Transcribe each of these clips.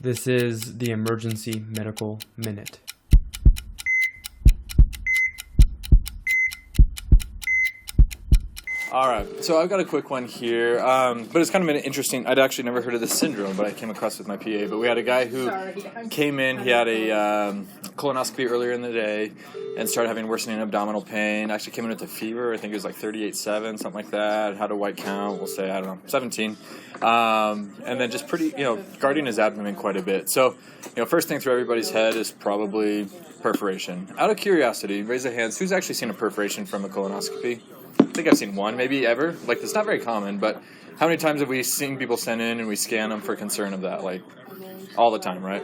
This is the Emergency Medical Minute. All right, so I've got a quick one here, but it's kind of an interesting, I'd actually never heard of this syndrome, but I came across with my PA. But we had a guy who came in, he had a colonoscopy earlier in the day and started having worsening abdominal pain. Actually came in with a fever, I think it was like 38.7, something like that. Had a white count, we'll say, I don't know, 17. And then just pretty, guarding his abdomen quite a bit. So, first thing through everybody's head is probably perforation. Out of curiosity, raise your hands, who's actually seen a perforation from a colonoscopy? I think I've seen one, maybe ever. Like, it's not very common, but how many times have we seen people send in and we scan them for concern of that? Like, all the time, right?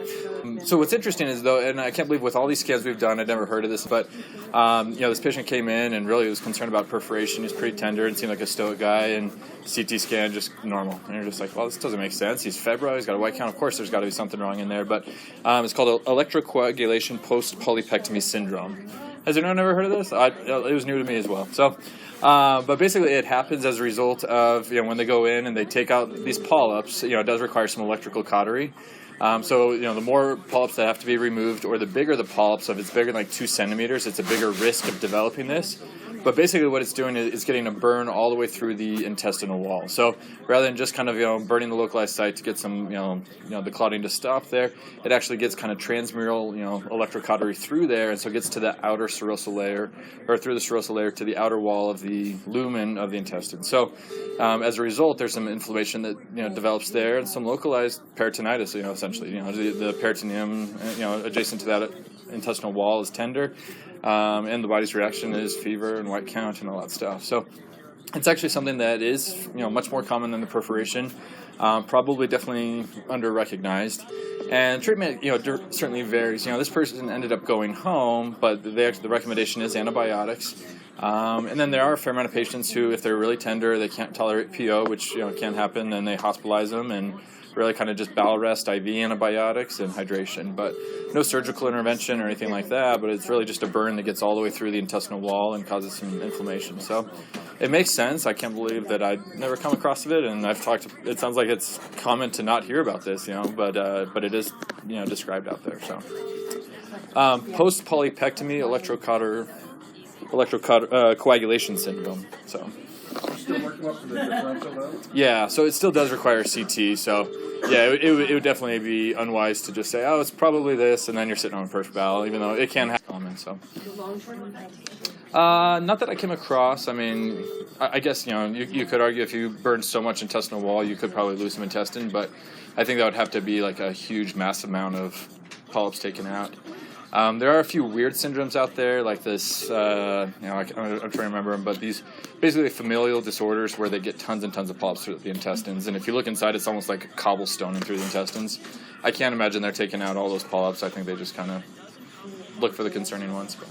So what's interesting is, though, and I can't believe with all these scans we've done, I'd never heard of this, but, this patient came in and really was concerned about perforation. He's pretty tender and seemed like a stoic guy, and CT scan, just normal. And you're just like, well, this doesn't make sense. He's febrile, he's got a white count. Of course, there's got to be something wrong in there, but it's called electrocoagulation post-polypectomy syndrome. Has anyone ever heard of this? It was new to me as well. So, but basically it happens as a result of, when they go in and they take out these polyps, it does require some electrical cautery. So, the more polyps that have to be removed, or the bigger the polyps, if it's bigger than like 2 centimeters, it's a bigger risk of developing this. But basically what it's doing is it's getting a burn all the way through the intestinal wall. So rather than just kind of, burning the localized site to get some, the clotting to stop there, it actually gets kind of transmural, electrocautery through there, and so it gets to the outer serosal layer, or through the serosal layer to the outer wall of the lumen of the intestine. So as a result, there's some inflammation that, develops there, and some localized peritonitis, essentially, the peritoneum, adjacent to that intestinal wall is tender. And the body's reaction is fever and white count and all that stuff. So it's actually something that is, much more common than the perforation, probably definitely under-recognized. And treatment, certainly varies. This person ended up going home, but the recommendation is antibiotics. And then there are a fair amount of patients who, if they're really tender, they can't tolerate PO, which, can happen, then they hospitalize them and really kind of just bowel rest, IV antibiotics, and hydration. But no surgical intervention or anything like that, but it's really just a burn that gets all the way through the intestinal wall and causes some inflammation. So it makes sense. I can't believe that I'd never come across it, and it sounds like it's common to not hear about this, but it is, described out there. So Postpolypectomy Electrocoagulation syndrome. So. Still working up for the differential though? Yeah, so it still does require CT. So, yeah, it would definitely be unwise to just say, oh, it's probably this, and then you're sitting on a perf bowel, even though it can happen. So, not that I came across. I mean, I guess you could argue if you burned so much intestinal wall, you could probably lose some intestine, but I think that would have to be like a huge, massive amount of polyps taken out. There are a few weird syndromes out there, like this, I'm trying to remember them, but these basically familial disorders where they get tons and tons of polyps through the intestines, and if you look inside, it's almost like cobblestoning through the intestines. I can't imagine they're taking out all those polyps. I think they just kind of look for the concerning ones. But.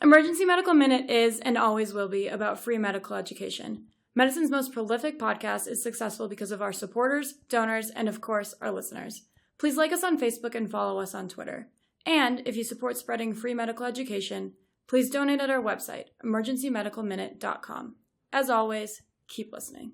Emergency Medical Minute is and always will be about free medical education. Medicine's most prolific podcast is successful because of our supporters, donors, and of course, our listeners. Please like us on Facebook and follow us on Twitter. And if you support spreading free medical education, please donate at our website, emergencymedicalminute.com. As always, keep listening.